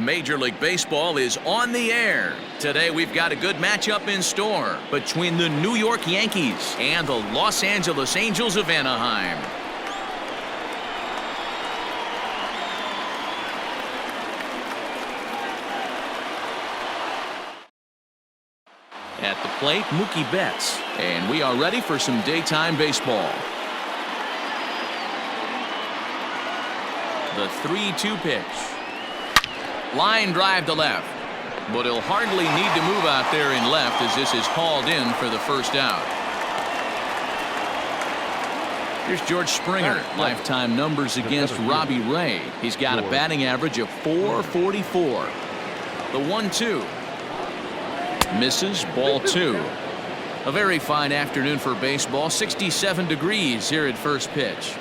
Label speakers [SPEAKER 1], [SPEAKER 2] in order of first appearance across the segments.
[SPEAKER 1] Major League Baseball is on the air. Today we've got a good matchup in store between the New York Yankees and the Los Angeles Angels of Anaheim. At the plate, Mookie Betts, and we are ready for some daytime baseball. The 3-2 pitch. Line drive to left, but he'll hardly need to move out there in left as this is hauled in for the first out. Here's George Springer. Lifetime numbers against Robbie Ray. He's got a batting average of .444. The 1-2. Misses, ball 2. A very fine afternoon for baseball. 67 degrees here at first pitch.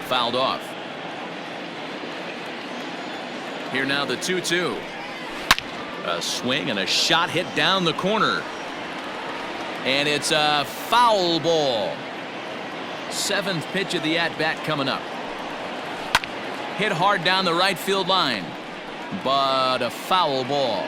[SPEAKER 1] Fouled off. Here now the 2-2. A swing and a shot hit down the corner. And it's a foul ball. 7th pitch of the at-bat coming up. Hit hard down the right field line. But a foul ball.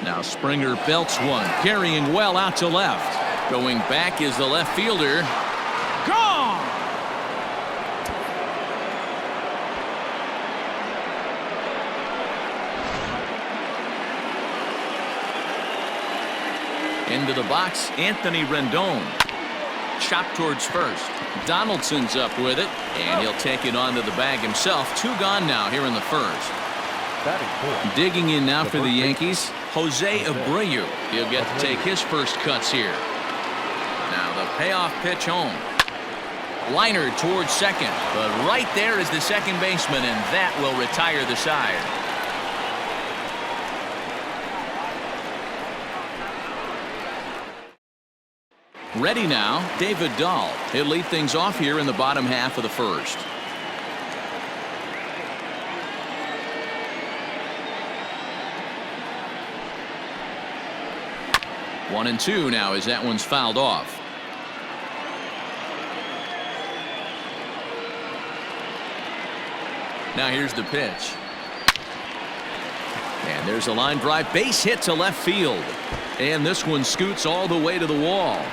[SPEAKER 1] Now Springer belts one. Carrying well out to left. Going back is the left fielder. Gone! Into the box, Anthony Rendon. Chopped towards first. Donaldson's up with it, and he'll take it onto the bag himself. 2 gone now here in the first. Digging in now for the Yankees, Jose Abreu. He'll get to take his first cuts here. Now the payoff pitch home. Liner towards second, but right there is the second baseman, and that will retire the side. Ready now, David Dahl. He'll lead things off here in the bottom half of the first. One and 2 now as that one's fouled off. Now here's the pitch. And there's a line drive. Base hit to left field. And this one scoots all the way to the wall.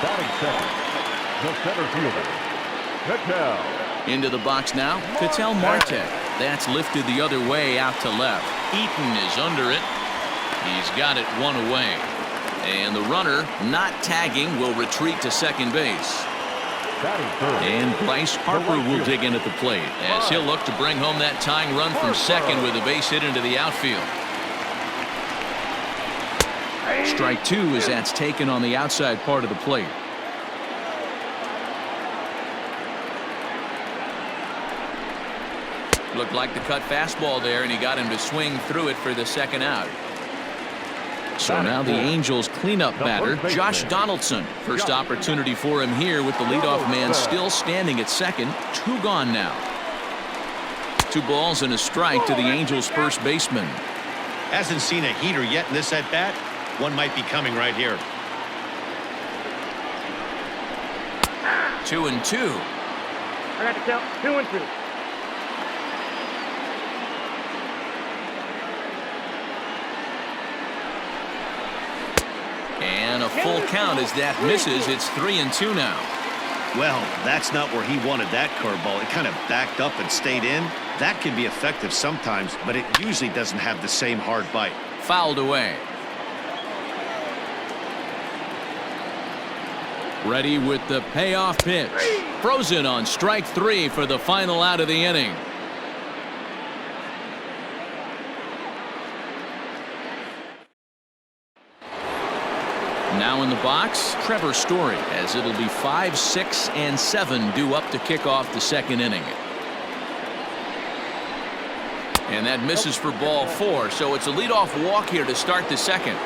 [SPEAKER 2] Batting second, the center fielder, Ketel.
[SPEAKER 1] Into the box now, Ketel Marte. That's lifted the other way out to left. Eaton is under it. He's got it one away. And the runner, not tagging, will retreat to second base. And Bryce Harper will dig in at the plate as he'll look to bring home that tying run from second with a base hit into the outfield. Strike 2 as that's taken on the outside part of the plate. Looked like the cut fastball there, and he got him to swing through it for the second out. So now the Angels cleanup batter, Josh Donaldson. First opportunity for him here with the leadoff man still standing at second. 2 gone now. 2 balls and a strike to the Angels first baseman.
[SPEAKER 3] Hasn't seen a heater yet in this at bat. One might be coming right here.
[SPEAKER 1] 2 and 2.
[SPEAKER 4] I got to count 2 and 2.
[SPEAKER 1] And a full count as that misses. It's 3 and 2 now.
[SPEAKER 3] Well, that's not where he wanted that curveball. It kind of backed up and stayed in. That can be effective sometimes, but it usually doesn't have the same hard bite.
[SPEAKER 1] Fouled away. Ready with the payoff pitch. Frozen on strike 3 for the final out of the inning. Now in the box, Trevor Story, as it'll be 5, 6, and 7 due up to kick off the second inning. And that misses for ball 4, so it's a leadoff walk here to start the second.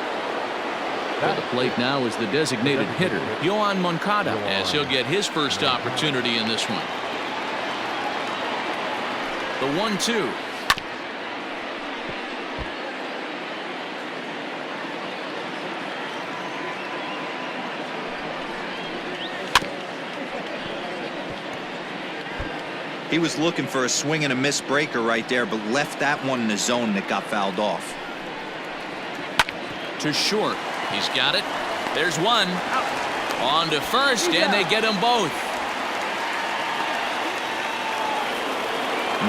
[SPEAKER 1] At the plate now is the designated hitter, Yoan Moncada, as he'll get his first opportunity in this one. The 1-2.
[SPEAKER 5] He was looking for a swing and a miss breaker right there, but left that one in the zone that got fouled off.
[SPEAKER 1] To short. He's got it. There's one. On to first, and they get them both.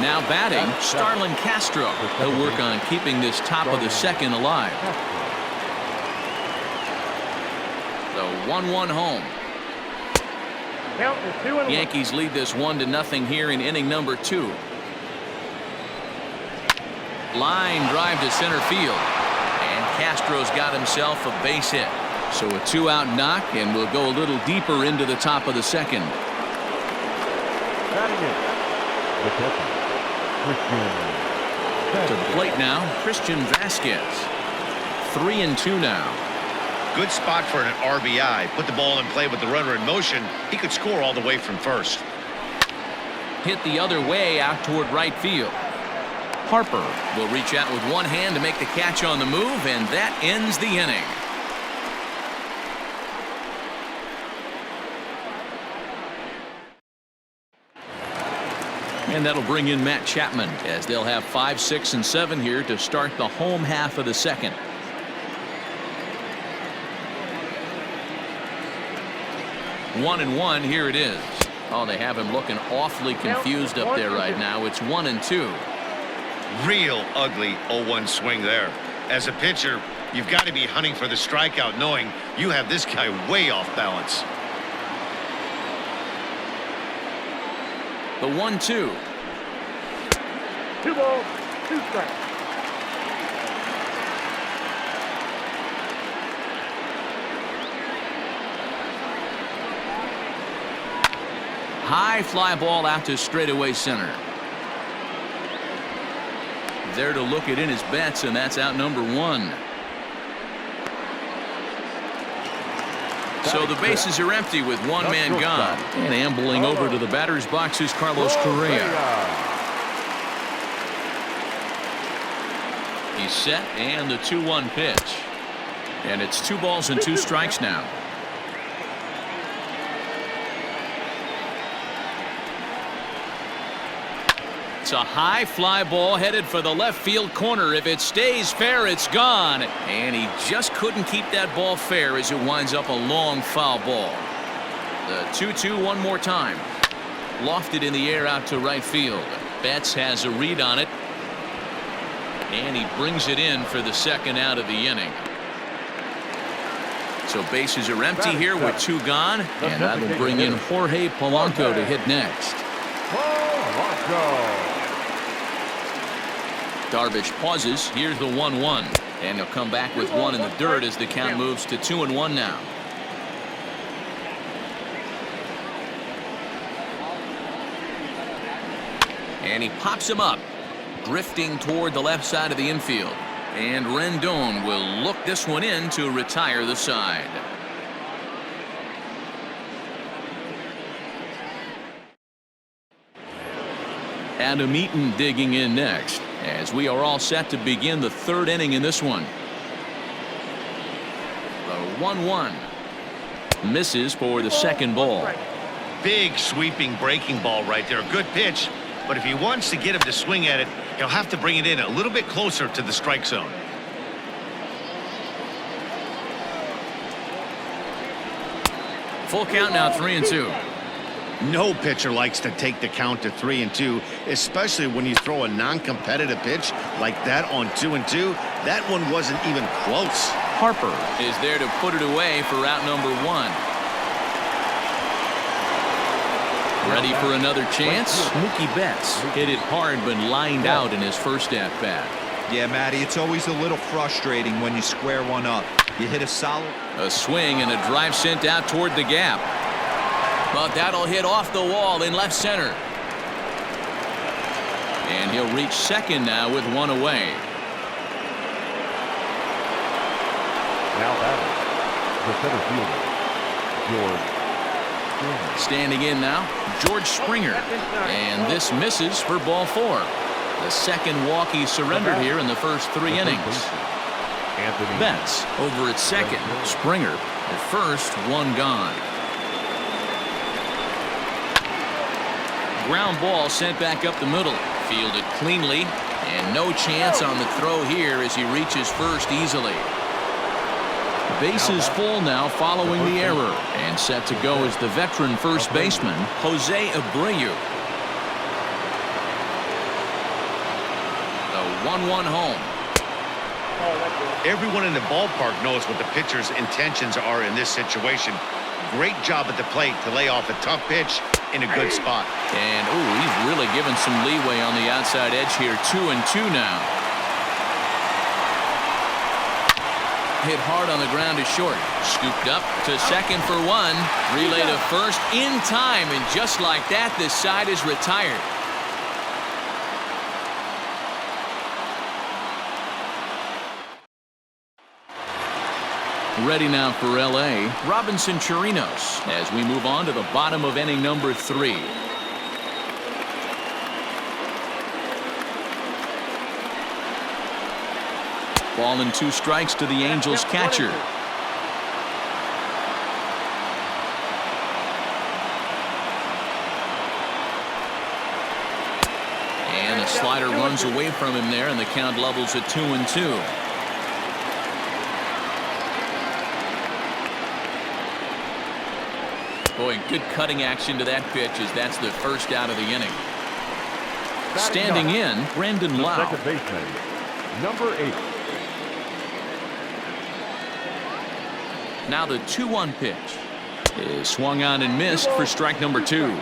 [SPEAKER 1] Now batting, Starlin Castro. He'll work on keeping this top of the second alive. The 1-1 home.
[SPEAKER 4] Count is 2-1.
[SPEAKER 1] Yankees lead this 1-0 here in inning number 2. Line drive to center field. And Castro's got himself a base hit. So a 2-out knock, and we'll go a little deeper into the top of the second.
[SPEAKER 2] Batting it, the catcher, Christian.
[SPEAKER 1] To the plate now, Christian Vasquez. 3-2 now.
[SPEAKER 3] Good spot for an RBI. Put the ball in play with the runner in motion. He could score all the way from first.
[SPEAKER 1] Hit the other way out toward right field. Harper will reach out with one hand to make the catch on the move, and that ends the inning. And that'll bring in Matt Chapman, as they'll have 5, 6, and 7 here to start the home half of the second. One and one, here it is. Oh, they have him looking awfully confused up there right now. It's 1-2.
[SPEAKER 3] Real ugly 0-1 swing there. As a pitcher, you've got to be hunting for the strikeout, knowing you have this guy way off balance.
[SPEAKER 1] The 1-2.
[SPEAKER 4] 2 balls, 2 strikes.
[SPEAKER 1] High fly ball out to straightaway center. There to look it in his bets, and that's out number 1. So the bases are empty with one man gone. And ambling over to the batter's box is Carlos Correa. He's set, and the 2-1 pitch. And it's 2 balls and 2 strikes now. It's a high fly ball headed for the left field corner. If it stays fair, it's gone. And he just couldn't keep that ball fair as it winds up a long foul ball. The 2-2 one more time. Lofted in the air out to right field. Betts has a read on it. And he brings it in for the second out of the inning. So bases are empty here with 2 gone. And that'll bring in Jorge Polanco to hit next. Darvish pauses. Here's the 1-1. And he'll come back with 1 in the dirt as the count moves to 2-1 now. And he pops him up, drifting toward the left side of the infield. And Rendon will look this one in to retire the side. Adam Eaton digging in next, as we are all set to begin the 3rd inning in this one. The 1-1 misses for the second ball.
[SPEAKER 3] Big sweeping breaking ball right there. Good pitch, but if he wants to get him to swing at it, he'll have to bring it in a little bit closer to the strike zone.
[SPEAKER 1] Full count now, 3-2.
[SPEAKER 3] No pitcher likes to take the count to 3-2, especially when you throw a non-competitive pitch like that on 2-2. That one wasn't even close.
[SPEAKER 1] Harper is there to put it away for out number 1. Ready for another chance? Mookie Betts hit it hard but lined out in his first at-bat.
[SPEAKER 5] Yeah, Matty, it's always a little frustrating when you square one up. You hit a solid.
[SPEAKER 1] A swing and a drive sent out toward the gap. But that'll hit off the wall in left center. And he'll reach second now with 1 away.
[SPEAKER 2] Now batting, the center fielder, George Springer.
[SPEAKER 1] Standing in now, George Springer. And this misses for ball 4. The second walk he surrendered here in the first 3 innings. Betts over at second. Springer at first, 1 gone. Ground ball sent back up the middle. Fielded cleanly, and no chance on the throw here as he reaches first easily. Bases full now following the error, and set to go is the veteran first baseman, Jose Abreu. The 1-1 home.
[SPEAKER 3] Everyone in the ballpark knows what the pitcher's intentions are in this situation. Great job at the plate to lay off a tough pitch in a good spot.
[SPEAKER 1] And, he's really given some leeway on the outside edge here. 2-2 now. Hit hard on the ground to short. Scooped up to second for one. Relay to first in time, and just like that, this side is retired. Ready now for L.A., Robinson Chirinos, as we move on to the bottom of inning number 3. Ball and 2 strikes to the Angels catcher. And the slider runs away from him there, and the count levels at 2-2. Boy, good cutting action to that pitch as that's the first out of the inning. Standing in, Brandon Lau.
[SPEAKER 2] Second baseman, number 8.
[SPEAKER 1] Now the 2-1 pitch is swung on and missed for strike number 2.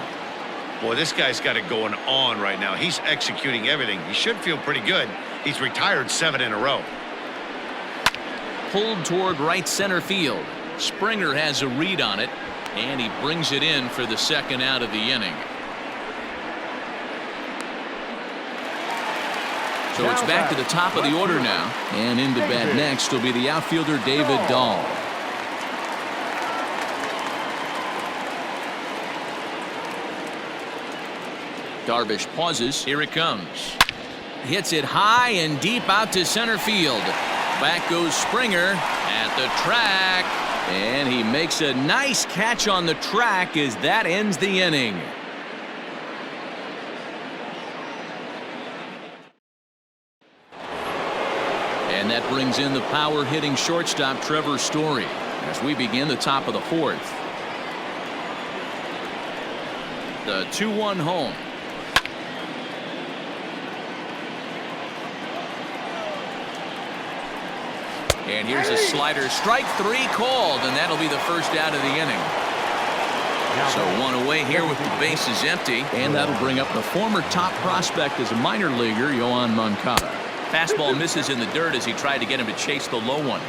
[SPEAKER 3] Boy, this guy's got it going on right now. He's executing everything. He should feel pretty good. He's retired 7 in a row.
[SPEAKER 1] Pulled toward right center field. Springer has a read on it, and he brings it in for the second out of the inning. So it's back to the top of the order now, and into bat next will be the outfielder David Dahl. Darvish pauses. Here it comes. Hits it high and deep out to center field. Back goes Springer at the track, and he makes a nice catch on the track as that ends the inning. And that brings in the power-hitting shortstop Trevor Story as we begin the top of the 4th. The 2-1 home. And here's a slider. Strike 3 called, and that'll be the first out of the inning. So one away here with the bases empty, and that'll bring up the former top prospect as a minor leaguer, Yoán Moncada. Fastball misses in the dirt as he tried to get him to chase the low one.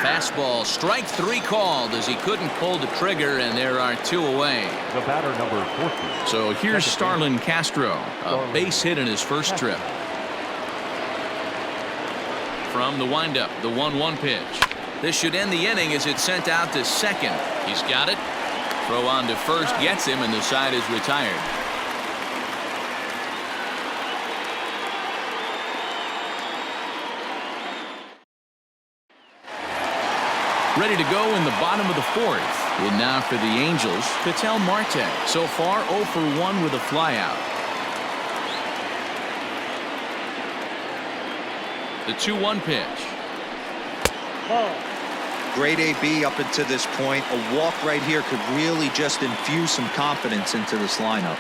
[SPEAKER 1] Fastball, strike 3 called as he couldn't pull the trigger, and there are 2 away.
[SPEAKER 2] The batter number 14.
[SPEAKER 1] So here's Starlin Castro, a base hit in his first trip. From the windup, the 1-1 pitch. This should end the inning as it's sent out to second. He's got it. Throw on to first gets him, and the side is retired. Ready to go in the bottom of the 4th. In now for the Angels, Ketel Marte. So far 0 for 1 with a flyout. The 2-1 pitch.
[SPEAKER 5] Great AB up until this point. A walk right here could really just infuse some confidence into this lineup.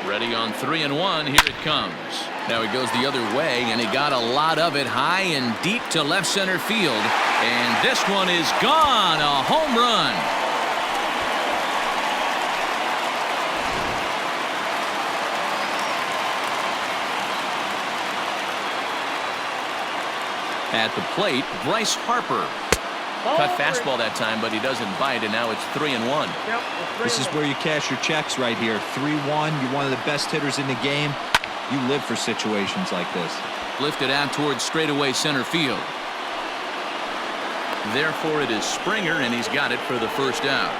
[SPEAKER 1] Ready on 3-1. Here it comes. Now he goes the other way, and he got a lot of it high and deep to left center field. And this one is gone. A home run. At the plate, Bryce Harper. Cut fastball that time, but he doesn't bite, and now it's 3-1.
[SPEAKER 5] This is where you cash your checks right here. 3-1. You're one of the best hitters in the game. You live for situations like this.
[SPEAKER 1] Lifted out towards straightaway center field. Therefore, it is Springer, and he's got it for the first out.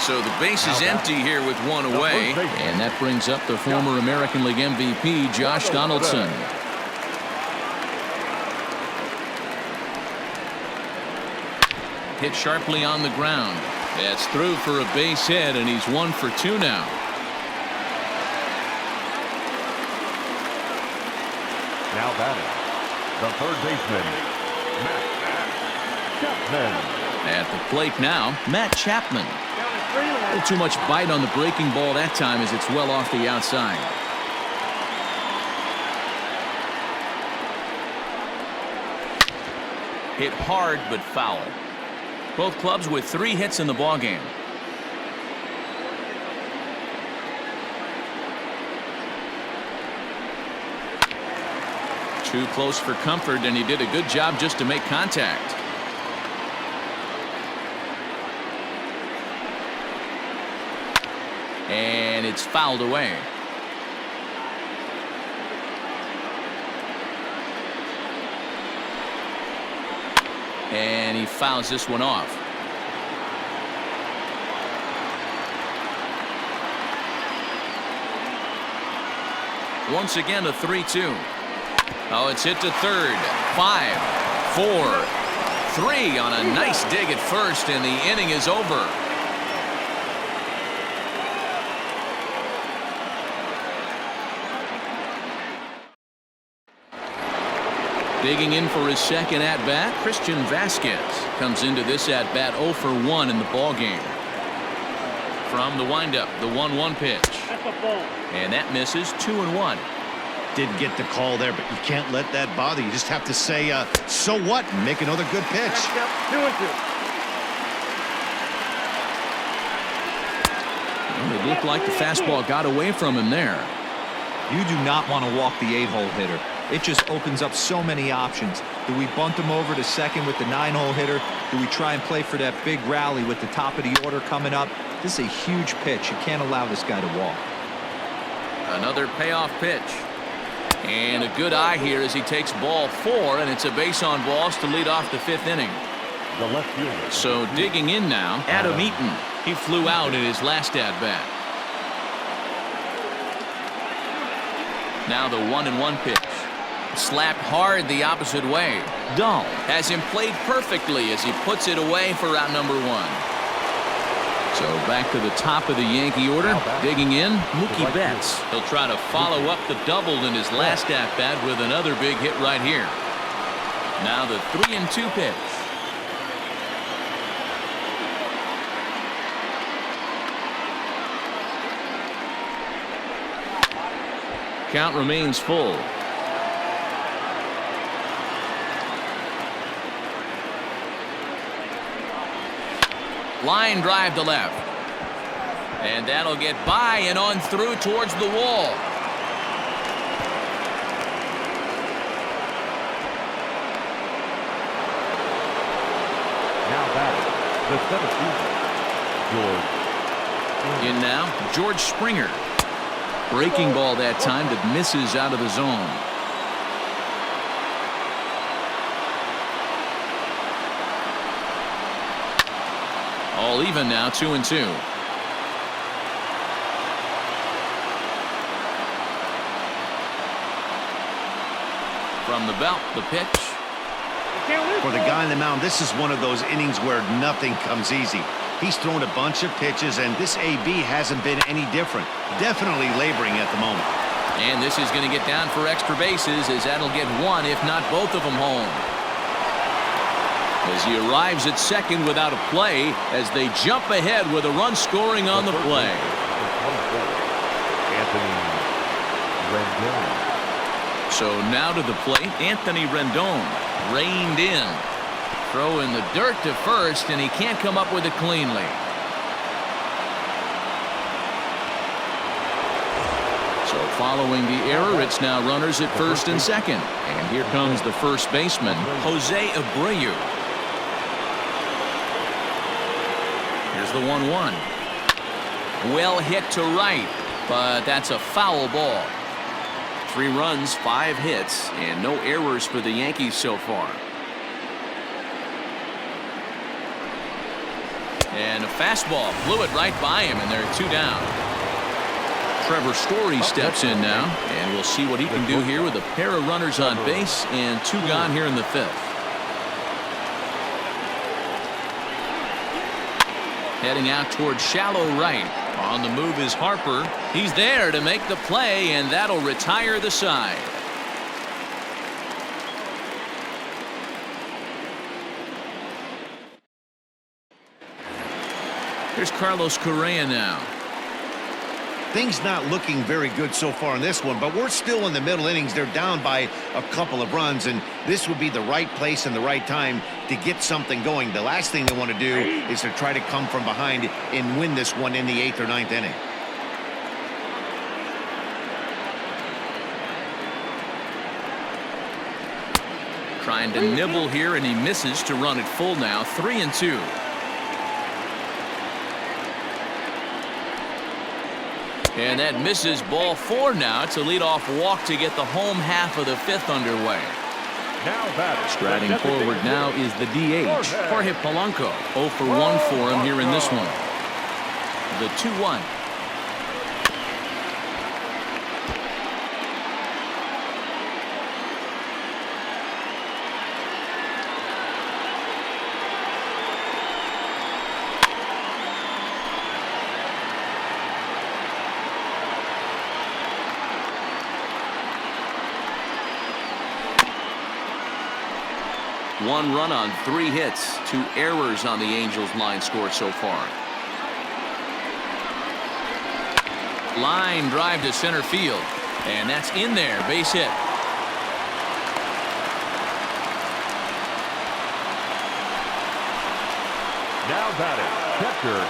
[SPEAKER 1] So the base is empty here with 1 away, and that brings up the former American League MVP, Josh Donaldson. hit sharply on the ground. That's through for a base hit, and he's 1 for 2 now.
[SPEAKER 2] Now batting, the third baseman, Matt Chapman.
[SPEAKER 1] At the plate now, Matt Chapman.
[SPEAKER 4] Down to 3
[SPEAKER 1] A little too much bite on the breaking ball that time as it's well off the outside. Hit hard but foul. Both clubs with 3 hits in the ballgame. Too close for comfort, and he did a good job just to make contact. And it's fouled away. And he fouls this one off. Once again, a 3-2. Oh, it's hit to third. 5, 4, 3 on a nice dig at first, and the inning is over. Digging in for his second at-bat, Christian Vasquez comes into this at-bat 0 for 1 in the ballgame. From the windup, the 1-1 pitch.
[SPEAKER 4] That's a ball.
[SPEAKER 1] And that misses. 2-1.
[SPEAKER 3] Did get the call there, but you can't let that bother you. Just have to say, so what, and make another good pitch.
[SPEAKER 4] Next up, 2 and 2.
[SPEAKER 1] Well, it looked like the fastball got away from him there.
[SPEAKER 5] You do not want to walk the 8-hole hitter. It just opens up so many options. Do we bunt him over to second with the 9-hole hitter? Do we try and play for that big rally with the top of the order coming up? This is a huge pitch. You can't allow this guy to walk.
[SPEAKER 1] Another payoff pitch. And a good eye here as he takes ball 4, and it's a base on balls to lead off the 5th inning.
[SPEAKER 2] The left fielder.
[SPEAKER 1] So digging in now, Adam Eaton. He flew out in his last at-bat. Now the 1-1 pitch. Slapped hard the opposite way. Dahl has him played perfectly as he puts it away for out number 1. So back to the top of the Yankee order. Digging in, Mookie Betts. He'll try to follow up the double in his last at-bat with another big hit right here. Now the 3-2 pitch. Count remains full. Line drive to left. And that'll get by and on through towards the wall.
[SPEAKER 2] Now batting, the center fielder, George.
[SPEAKER 1] In now, George Springer. Breaking ball that time that misses out of the zone. All even now, 2-2. From the belt, the pitch.
[SPEAKER 3] For the guy on the mound, this is one of those innings where nothing comes easy. He's thrown a bunch of pitches, and this AB hasn't been any different. Definitely laboring at the moment.
[SPEAKER 1] And this is going to get down for extra bases, as that'll get 1, if not both of them, home. As he arrives at second without a play, as they jump ahead with a run scoring on the play.
[SPEAKER 2] Anthony Rendon.
[SPEAKER 1] So now to the plate, Anthony Rendon reined in. Throw in the dirt to first, and he can't come up with it cleanly. So following the error, it's now runners at first and second. And here comes the first baseman, Jose Abreu. Here's the 1-1. Well hit to right, but that's a foul ball. 3 runs, 5 hits, and no errors for the Yankees so far. And a fastball blew it right by him, and they're 2 down. Trevor Story steps in now, and we'll see what he can do here with a pair of runners on base and 2 gone here in the 5th. Heading out toward shallow right. On the move is Harper. He's there to make the play, and that'll retire the side. Here's Carlos Correa now.
[SPEAKER 3] Things not looking very good so far in this one, but we're still in the middle innings. They're down by a couple of runs, and this would be the right place and the right time to get something going. The last thing they want to do is to try to come from behind and win this one in the 8th or 9th inning.
[SPEAKER 1] Trying to nibble here, and he misses to run it full now. 3-2. And that misses ball 4 now. It's a leadoff walk to get the home half of the 5th underway.
[SPEAKER 2] Now batting.
[SPEAKER 1] Striding forward now is the DH, Jorge Polanco. 0 for 1 for him here in this one. The 2-1. One run on 3 hits, 2 errors on the Angels line score so far. Line drive to center field, and that's in there, base hit.
[SPEAKER 2] Now batting, catcher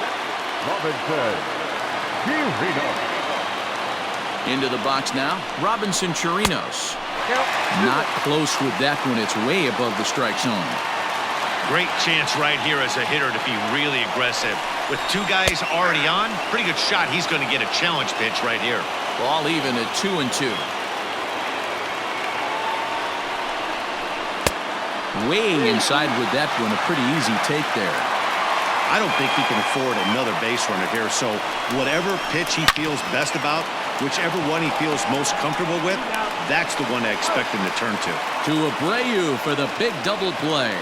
[SPEAKER 2] Robinson.
[SPEAKER 1] Into the box now, Robinson Chirinos. Not close with that one. It's way above the strike zone.
[SPEAKER 3] Great chance right here as a hitter to be really aggressive. With 2 guys already on, pretty good shot. He's going to get a challenge pitch right here.
[SPEAKER 1] Ball even at 2-2. Way inside with that one. A pretty easy take there.
[SPEAKER 3] I don't think he can afford another base runner here, so whatever pitch he feels best about, whichever one he feels most comfortable with, that's the one I expect him to turn to.
[SPEAKER 1] To Abreu for the big double play.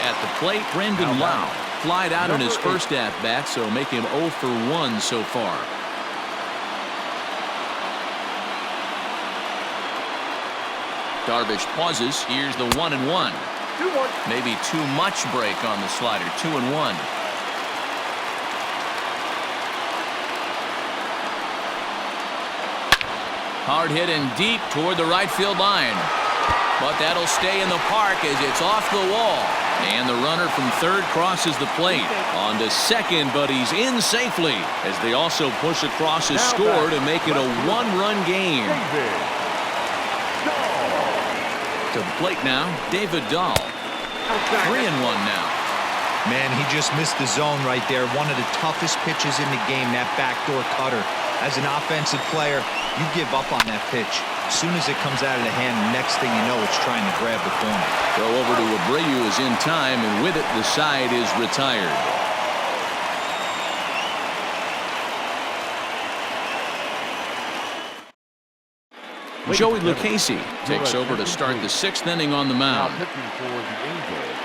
[SPEAKER 1] At the plate, Brandon Lau flied out in his first at-bat, so make him 0 for 1 so far. Darvish pauses. Here's the 1-1. Maybe too much break on the slider. 2-1. Hard hit and deep toward the right field line. But that'll stay in the park as it's off the wall. And the runner from third crosses the plate. On to second, but he's in safely as they also push across his score to make it a 1-run game. To the plate now, David Dahl. 3-1 now.
[SPEAKER 5] Man, he just missed the zone right there. One of the toughest pitches in the game, that backdoor cutter. As an offensive player, you give up on that pitch. As soon as it comes out of the hand, next thing you know, it's trying to grab the corner.
[SPEAKER 1] Throw over to Abreu is in time, and with it, the side is retired. Joey Lucchesi takes over to start the 6th inning on the mound.
[SPEAKER 2] Pitching for the Angels,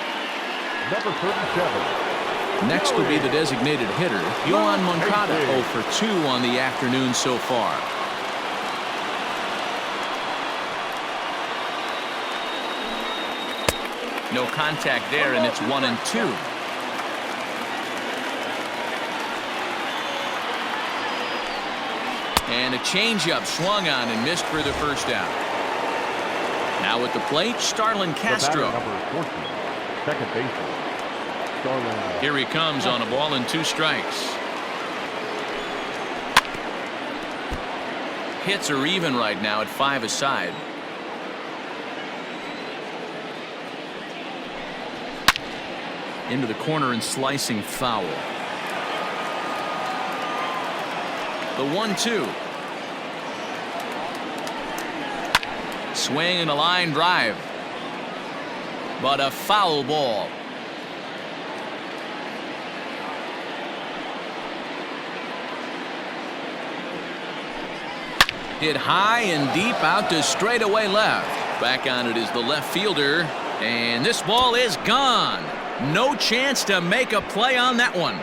[SPEAKER 2] number 37.
[SPEAKER 1] Next will be the designated hitter, Yohan Moncada, 0 for 2 on the afternoon so far. No contact there, and it's 1-2. And a changeup swung on and missed for the first out. Now at the plate, Starlin Castro.
[SPEAKER 2] Number 14, second baseman. Starlin.
[SPEAKER 1] Here he comes on a ball and 2 strikes. Hits are even right now at 5 aside. Into the corner and slicing foul. The 1-2. Swing and a line drive. But a foul ball. Hit high and deep out to straightaway left. Back on it is the left fielder. And this ball is gone. No chance to make a play on that one.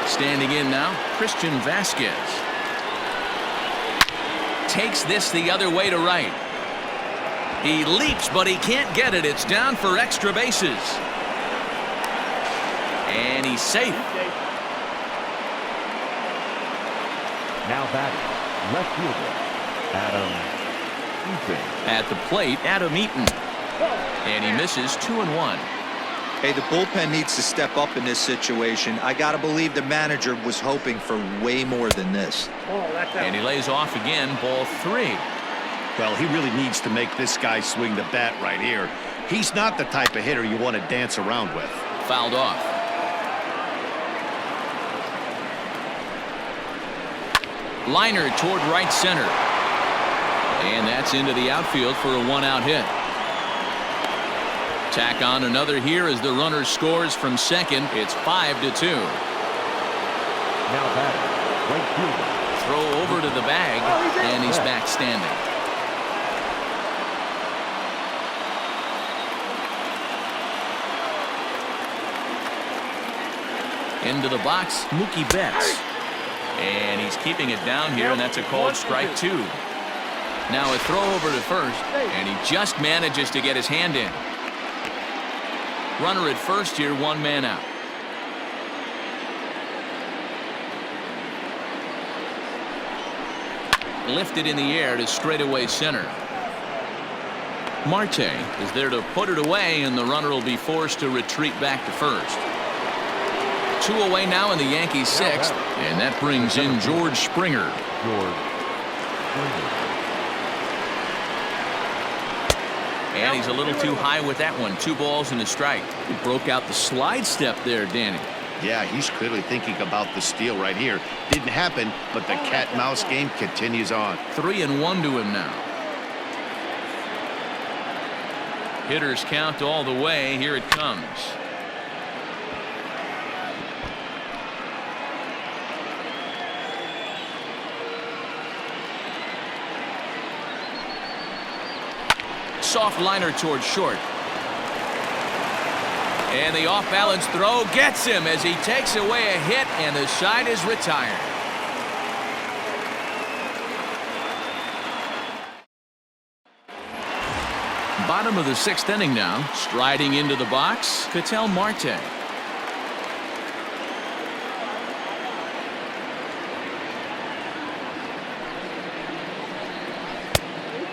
[SPEAKER 1] Standing in now, Christian Vasquez. Takes this the other way to right. He leaps, but he can't get it. It's down for extra bases. And he's safe.
[SPEAKER 2] Now batting, left fielder, Adam Eaton.
[SPEAKER 1] At the plate, Adam Eaton. And he misses 2-1.
[SPEAKER 5] Hey, the bullpen needs to step up in this situation. I got to believe the manager was hoping for way more than this.
[SPEAKER 4] Oh, that's out.
[SPEAKER 1] And he lays off again, ball 3.
[SPEAKER 3] Well, he really needs to make this guy swing the bat right here. He's not the type of hitter you want to dance around with.
[SPEAKER 1] Fouled off. Liner toward right center. And that's into the outfield for a 1-out hit. Tack on another here as the runner scores from second. It's 5-2.
[SPEAKER 2] Now batting, right fielder.
[SPEAKER 1] Throw over to the bag, and he's back standing. Into the box, Mookie Betts. And he's keeping it down here, and that's a called strike 2. Now a throw over to first, and he just manages to get his hand in. Runner at first here, 1 man out. Lifted in the air to straightaway center. Marte is there to put it away, and the runner will be forced to retreat back to first. 2 away now in the Yankees' 6th, and that brings in George Springer. And he's a little too high with that one. 2 balls and a strike. He broke out the slide step there, Danny.
[SPEAKER 3] Yeah, he's clearly thinking about the steal right here. Didn't happen, but the cat-mouse game continues on.
[SPEAKER 1] 3-1 to him now. Hitters count all the way. Here it comes. Soft liner towards short. And the off-balance throw gets him as he takes away a hit, and the side is retired. Bottom of the 6th inning now. Striding into the box, Ketel Marte.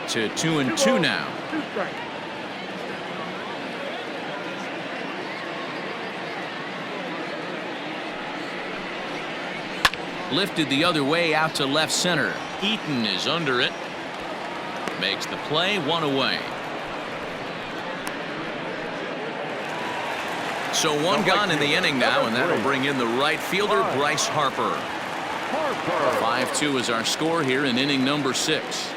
[SPEAKER 1] To 2-2 now.
[SPEAKER 4] 2 strikes.
[SPEAKER 1] Lifted the other way out to left center. Eaton is under it. Makes the play, 1 away. So 1 gone in the inning now, and that'll bring in the right fielder, Bryce Harper. 5-2 is our score here in inning number 6.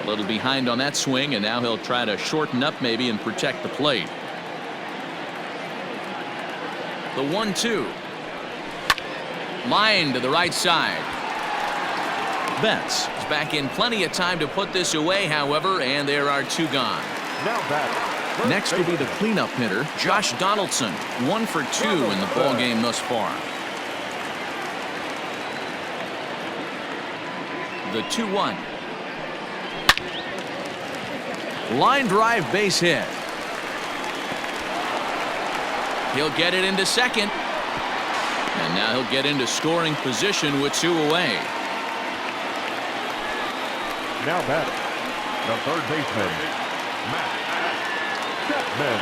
[SPEAKER 1] A little behind on that swing, and now he'll try to shorten up maybe and protect the plate. The 1-2. Line to the right side. Betts is back in plenty of time to put this away, however, and there are 2 gone.
[SPEAKER 2] Now batting.
[SPEAKER 1] Next will be the cleanup hitter, Josh Donaldson. 1 for 2 in the ball game thus far. The 2-1. Line drive, base hit. He'll get it into second. And now he'll get into scoring position with 2 away.
[SPEAKER 2] Now batting, the third baseman, Matt Chapman.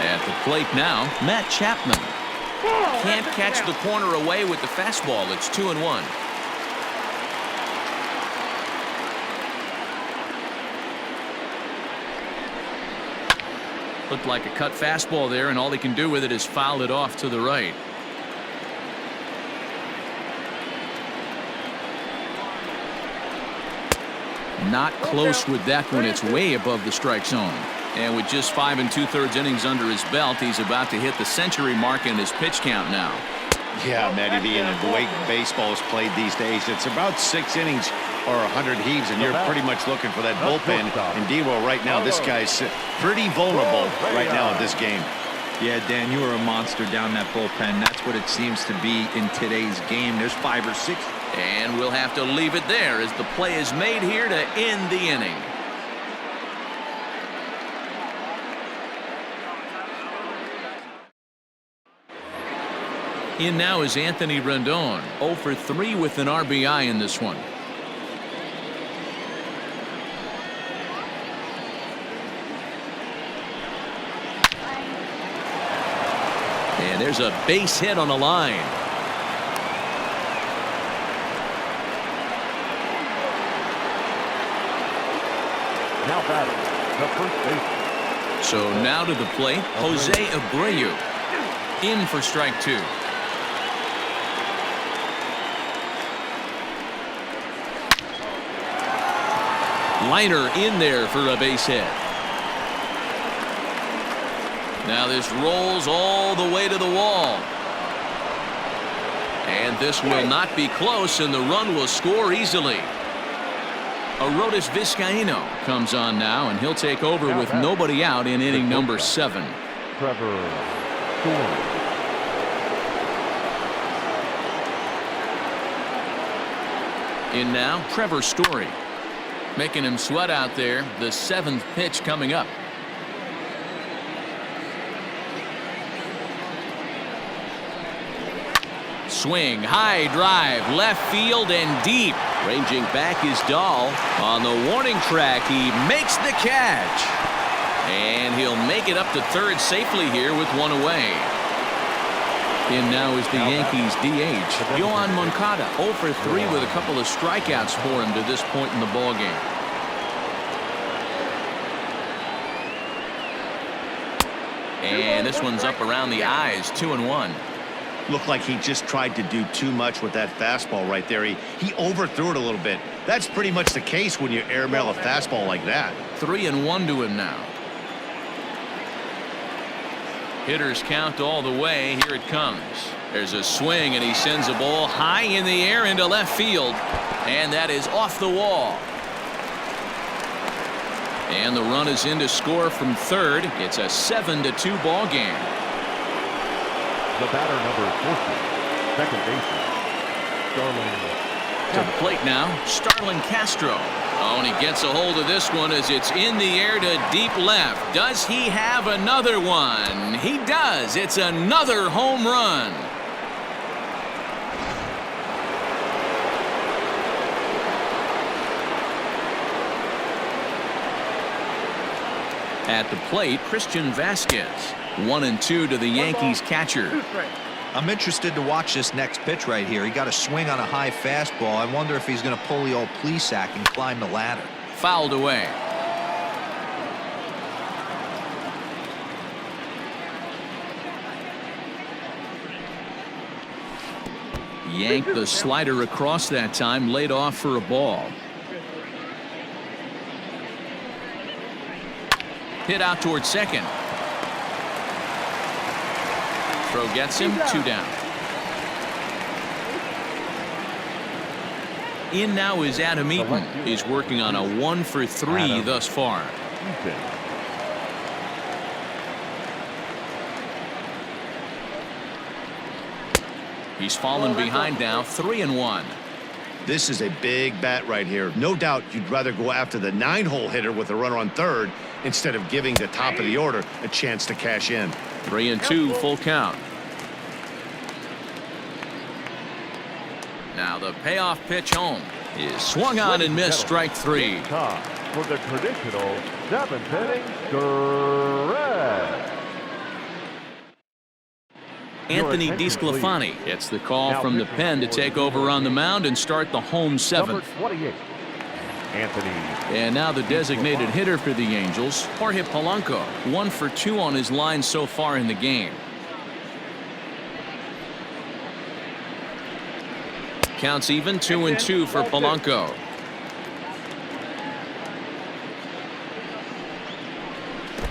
[SPEAKER 1] At the plate now, Matt Chapman. Can't catch the corner away with the fastball. It's 2-1. Looked like a cut fastball there, and all he can do with it is foul it off to the right. Not close with that one. It's way above the strike zone. And with just 5 2/3 innings under his belt, he's about to hit the century mark in his pitch count now.
[SPEAKER 3] Yeah, Matty V, and the way baseball is played these days, it's about 6 innings or 100 heaves, and you're pretty much looking for that bullpen. And D-Roll, right now, this guy's pretty vulnerable right now in this game.
[SPEAKER 5] Yeah, Dan, you are a monster down that bullpen. That's what it seems to be in today's game. There's 5 or 6.
[SPEAKER 1] And we'll have to leave it there as the play is made here to end the inning. In now is Anthony Rendon, 0 for 3 with an RBI in this one. And there's a base hit on the line.
[SPEAKER 2] Now batting, the first baseman.
[SPEAKER 1] So now to the plate, Jose Abreu in for strike 2. Liner in there for a base hit. Now this rolls all the way to the wall. And this will not be close, and the run will score easily. Arodys Vizcaíno comes on now, and he'll take over with nobody out in inning number 7.
[SPEAKER 2] Trevor Story.
[SPEAKER 1] In now, Trevor Story. Making him sweat out there. The 7th pitch coming up. Swing, high drive, left field and deep. Ranging back is Dahl. On the warning track, he makes the catch. And he'll make it up to third safely here with 1 away. In now is the Yankees DH, Yoan Moncada, 0 for 3 with a couple of strikeouts for him to this point in the ballgame. And this one's up around the eyes, 2-1.
[SPEAKER 3] Looked like he just tried to do too much with that fastball right there. He overthrew it a little bit. That's pretty much the case when you airmail a fastball like that.
[SPEAKER 1] 3-1 to him now. Hitters count all the way. Here it comes. There's a swing, and he sends a ball high in the air into left field. And that is off the wall. And the run is in to score from third. It's a 7-2 ball game.
[SPEAKER 2] The batter, number 40, second baseman, Starling.
[SPEAKER 1] To the plate now, Starlin Castro. Oh, and he gets a hold of this one as it's in the air to deep left. Does he have another one? He does. It's another home run. At the plate, Christian Vasquez. 1-2 to the Yankees catcher.
[SPEAKER 5] I'm interested to watch this next pitch right here. He got a swing on a high fastball. I wonder if he's going to pull the old Plesac and climb the ladder.
[SPEAKER 1] Fouled away. Yanked the slider across that time, laid off for a ball. Hit out towards second. Throw gets him, 2 down. In now is Adam Eaton. He's working on a 1 for 3 thus far. He's fallen behind now, 3-1.
[SPEAKER 3] This is a big bat right here. No doubt you'd rather go after the 9-hole hitter with a runner on third instead of giving the top of the order a chance to cash in.
[SPEAKER 1] 3-2, full count. Now the payoff pitch home is swung on and missed, strike 3.
[SPEAKER 2] Time for the traditional 7th inning stretch.
[SPEAKER 1] Anthony DeSclafani gets the call from the pen to take over on the mound and start the home 7th.
[SPEAKER 2] Number 28, Anthony.
[SPEAKER 1] And now the designated hitter for the Angels, Jorge Polanco, 1 for 2 on his line so far in the game. Counts even, 2-2 for Polanco.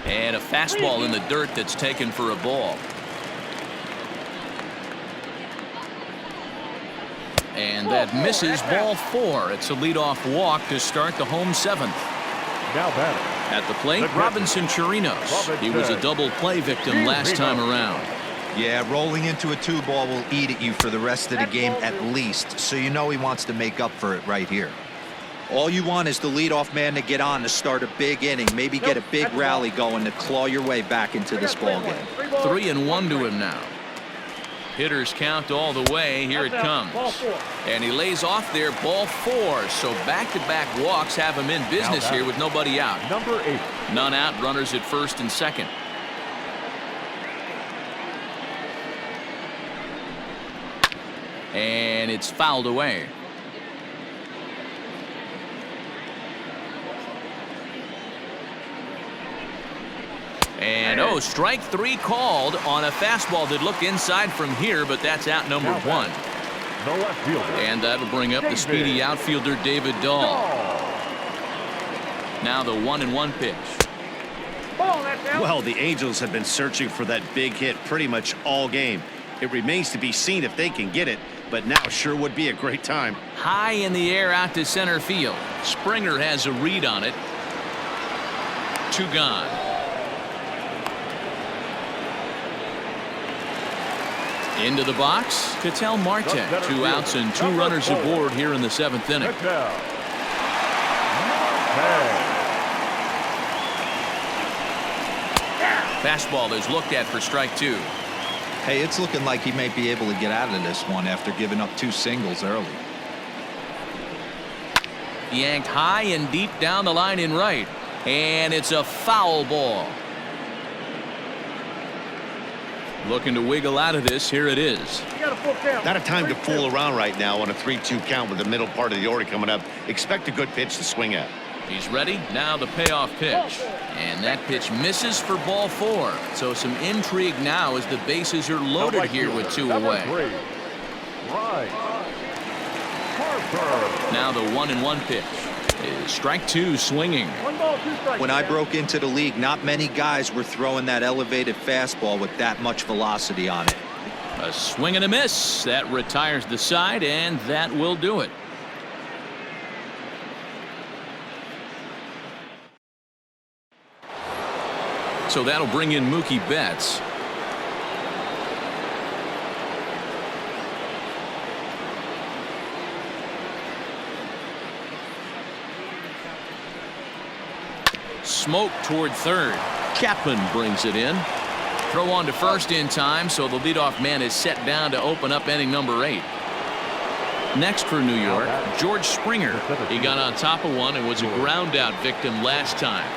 [SPEAKER 1] And a fastball in the dirt that's taken for a ball. And that misses ball 4. It's a leadoff walk to start the home 7th.
[SPEAKER 2] Now batting.
[SPEAKER 1] At the plate, Robinson Chirinos. He was a double play victim last time around.
[SPEAKER 5] Yeah, rolling into a 2-ball will eat at you for the rest of the game at least, so you know he wants to make up for it right here. All you want is the leadoff man to get on to start a big inning, maybe get a big rally going to claw your way back into this ball game.
[SPEAKER 1] 3-1 to him now. Hitters count all the way. Here it comes. And he lays off there, ball 4. So back-to-back walks have him in business here with nobody out.
[SPEAKER 2] Number 8.
[SPEAKER 1] None out, runners at first and second. And it's fouled away. And strike 3 called on a fastball that looked inside from here, but that's out number 1.
[SPEAKER 2] The left fielder.
[SPEAKER 1] And that'll bring up the speedy outfielder David Dahl. Now the 1-1 pitch.
[SPEAKER 3] Well, the Angels have been searching for that big hit pretty much all game. It remains to be seen if they can get it, but now sure would be a great time.
[SPEAKER 1] High in the air out to center field. Springer has a read on it. 2 gone. Into the box, Ketel Marte. 2 outs and 2 runners aboard here in the 7th inning. Fastball is looked at for strike 2.
[SPEAKER 5] Hey, it's looking like he may be able to get out of this one after giving up 2 singles early.
[SPEAKER 1] Yanked high and deep down the line in right. And it's a foul ball. Looking to wiggle out of this. Here it is.
[SPEAKER 3] Not a time to fool around right now on a 3-2 count with the middle part of the order coming up. Expect a good pitch to swing at.
[SPEAKER 1] He's ready. Now the payoff pitch. And that pitch misses for ball 4. So some intrigue now as the bases are loaded here with 2 away.
[SPEAKER 2] Right.
[SPEAKER 1] Now the 1-1 pitch is strike 2 swinging.
[SPEAKER 5] When I broke into the league, not many guys were throwing that elevated fastball with that much velocity on it.
[SPEAKER 1] A swing and a miss. That retires the side, and that will do it. So that'll bring in Mookie Betts. Smoke toward third. Chapman brings it in. Throw on to first in time, so the leadoff man is set down to open up inning number 8. Next for New York, George Springer. He got on top of one and was a ground out victim last time.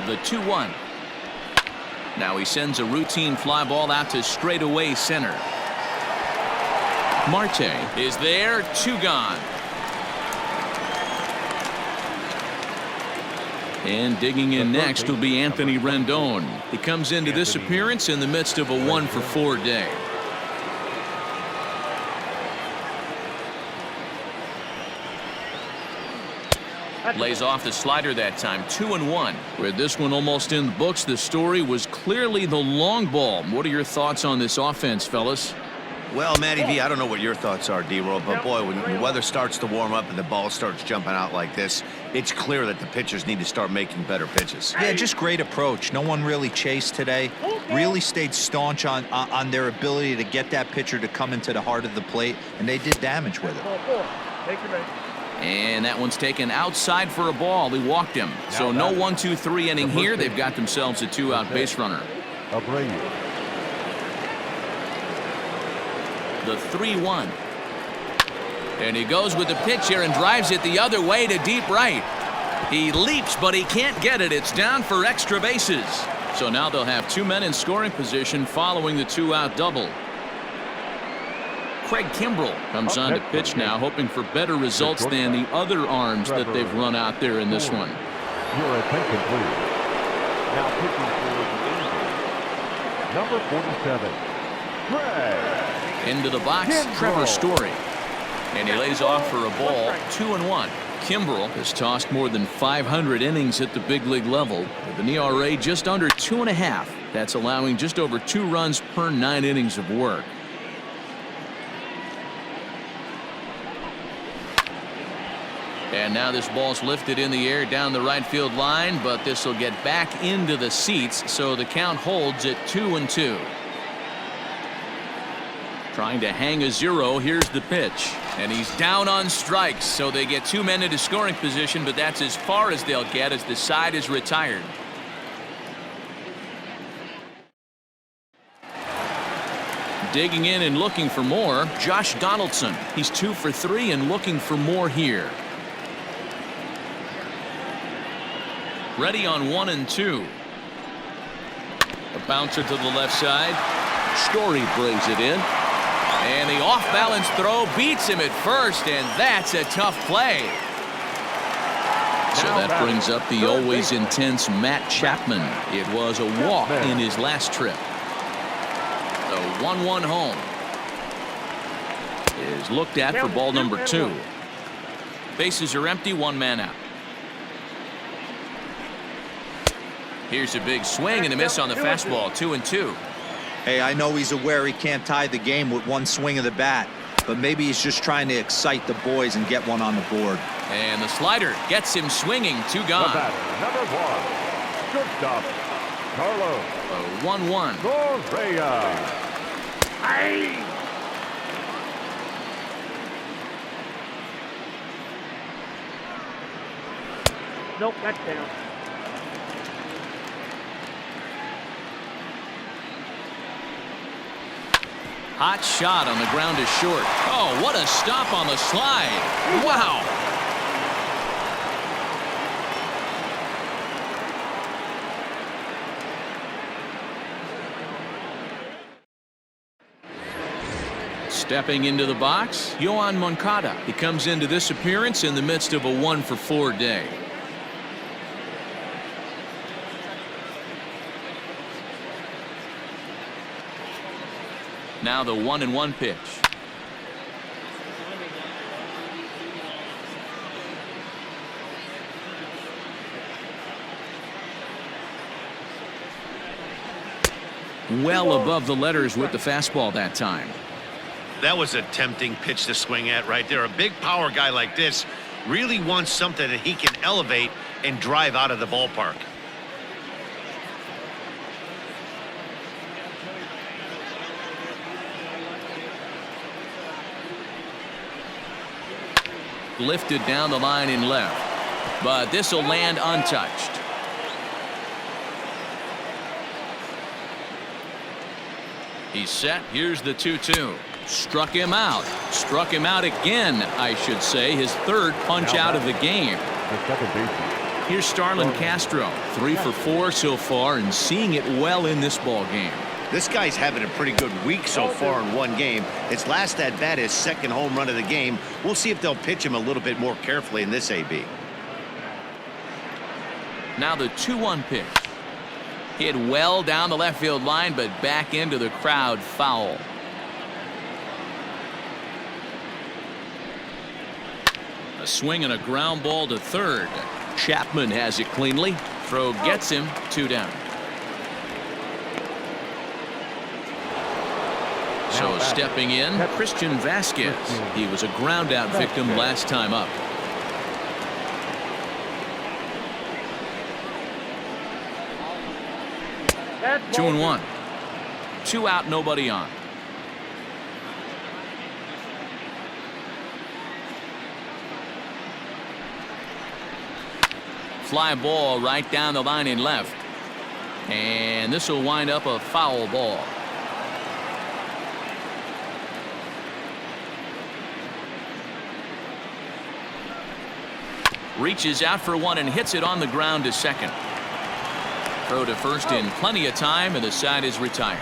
[SPEAKER 1] The 2-1. Now he sends a routine fly ball out to straightaway center. Marte is there. 2 gone. And digging in next will be Anthony Rendon. He comes into this appearance in the midst of a 1-for-4 day. Lays off the slider that time. 2-1. With this one almost in the books, the story was clearly the long ball. What are your thoughts on this offense, fellas?
[SPEAKER 3] Well, Matty V, I don't know what your thoughts are, D-Roll, but boy, when the weather starts to warm up and the ball starts jumping out like this, it's clear that the pitchers need to start making better pitches.
[SPEAKER 5] Yeah, just great approach. No one really chased today. Really stayed staunch on their ability to get that pitcher to come into the heart of the plate, and they did damage with it.
[SPEAKER 1] And that one's taken outside for a ball. He walked him. So no 1-2-3 inning here. They've got themselves a 2-out base runner. The 3-1. And he goes with the pitch here and drives it the other way to deep right. He leaps, but he can't get it. It's down for extra bases. So now they'll have 2 men in scoring position following the 2-out double. Craig Kimbrell comes on to pitch now, hoping for better results than the other arms that they've run out there in this one.
[SPEAKER 2] Your attention, please. Now pitching for the Angels, number 47, Craig.
[SPEAKER 1] Into the box, Trevor Story. And he lays off for a ball. 2-1. Kimbrell has tossed more than 500 innings at the big league level with an ERA just under 2.5. That's allowing just over 2 runs per 9 innings of work. And now this ball's lifted in the air down the right field line, but this will get back into the seats, so the count holds at 2-2. Trying to hang a zero. Here's the pitch, and he's down on strikes, so they get 2 men into scoring position, but that's as far as they'll get as the side is retired. Digging in and looking for more, Josh Donaldson. He's 2 for 3 and looking for more here. Ready on 1-2. A bouncer to the left side. Story brings it in. And the off-balance throw beats him at first, and that's a tough play. So that brings up the always intense Matt Chapman. It was a walk in his last trip. The 1-1 home is looked at for ball number 2. Bases are empty, 1 man out. Here's a big swing and a miss on the fastball, 2-2.
[SPEAKER 5] Hey, I know he's aware he can't tie the game with 1 swing of the bat, but maybe he's just trying to excite the boys and get one on the board.
[SPEAKER 1] And the slider gets him swinging, 2 gone.
[SPEAKER 2] The batter, number 1, shortstop, Carlos.
[SPEAKER 1] A 1-1.
[SPEAKER 2] Correa.
[SPEAKER 4] Aye. Nope, that's down.
[SPEAKER 1] Hot shot on the ground is short. Oh, what a stop on the slide. Wow. Stepping into the box, Yohan Moncada. He comes into this appearance in the midst of a 1-for-4 day. Now the 1-1 pitch. Well above the letters with the fastball that time.
[SPEAKER 3] That was a tempting pitch to swing at right there. A big power guy like this really wants something that he can elevate and drive out of the ballpark.
[SPEAKER 1] Lifted down the line in left, but this will land untouched. He's set. Here's the 2-2. Struck him out. Struck him out again, I should say. His 3rd punch out of the game.
[SPEAKER 2] The second baseman.
[SPEAKER 1] Here's Starlin Castro, 3 for 4 so far and seeing it well in this ball game.
[SPEAKER 3] This guy's having a pretty good week so far in 1 game. His last at bat, his 2nd home run of the game. We'll see if they'll pitch him a little bit more carefully in this AB.
[SPEAKER 1] Now the 2-1 pitch. Hit well down the left field line, but back into the crowd, foul. A swing and a ground ball to 3rd. Chapman has it cleanly. Throw gets him, 2 down. So stepping in, Christian Vasquez. He was a ground out victim last time up.
[SPEAKER 4] That's
[SPEAKER 1] 2-1. 2 out, nobody on. Fly ball right down the line in left. And this will wind up a foul ball. Reaches out for 1 and hits it on the ground to 2nd. Throw to 1st in plenty of time, and the side is retired.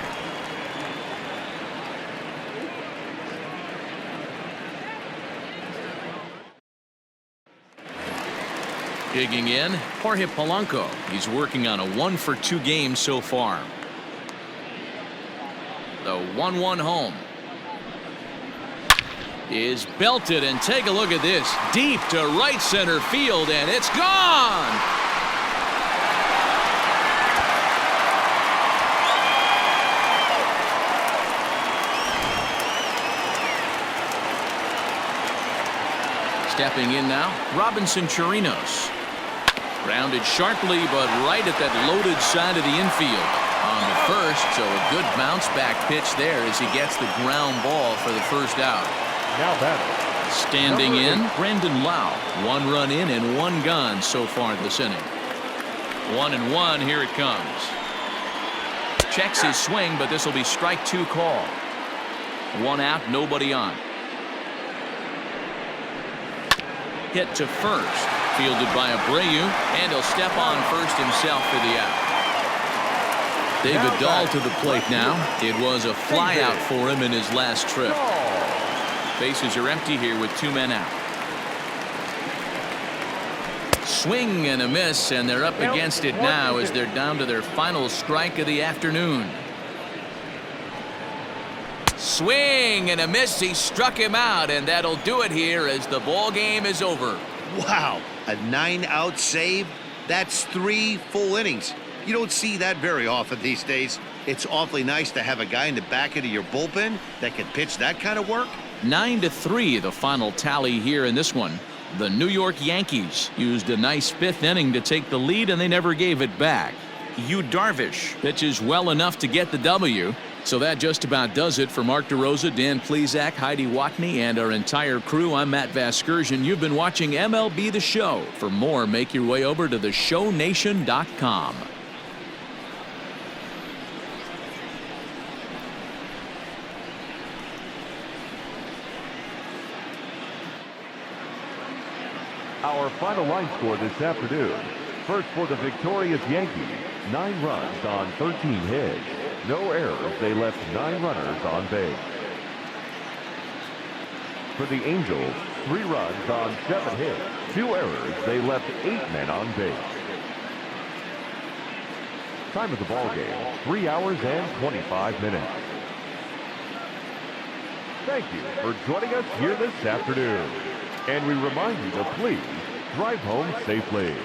[SPEAKER 1] Digging in, Jorge Polanco. He's working on a 1-for-2 game so far. The 1-1 home is belted, and take a look at this. Deep to right center field, and it's gone. Stepping in now, Robinson Chirinos. Grounded sharply, but right at that loaded side of the infield. On the first, so a good bounce back pitch there as he gets the ground ball for the first out.
[SPEAKER 2] Now batting.
[SPEAKER 1] Standing in, Brandon Lau. 1 run in and 1 gone so far this inning. 1-1, here it comes. Checks his swing, but this will be strike 2 call. 1 out, nobody on. Hit to first. Fielded by Abreu, and he'll step on first himself for the out. David Dahl to the plate now. It was a fly out for him in his last trip. Bases are empty here with 2 men out. Swing and a miss, and they're up against it now as they're down to their final strike of the afternoon. Swing and a miss. He struck him out, and that'll do it here as the ball game is over.
[SPEAKER 3] Wow, a 9-out save? That's 3 full innings. You don't see that very often these days. It's awfully nice to have a guy in the back end of your bullpen that can pitch that kind of work.
[SPEAKER 1] 9-3 the final tally here in this one. The New York Yankees used a nice 5th inning to take the lead, and they never gave it back. Darvish pitches well enough to get the W. So that just about does it for Mark DeRosa, Dan Plesac, Heidi Watney, and our entire crew. I'm Matt Vasgersian. You've been watching MLB The Show. For more, make your way over to theshownation.com.
[SPEAKER 2] Our final line score this afternoon. First for the victorious Yankees, 9 runs on 13 hits. No errors, they left 9 runners on base. For the Angels, 3 runs on 7 hits. 2 errors, they left 8 men on base. Time of the ball game, 3 hours and 25 minutes. Thank you for joining us here this afternoon. And we remind you to please drive home safely.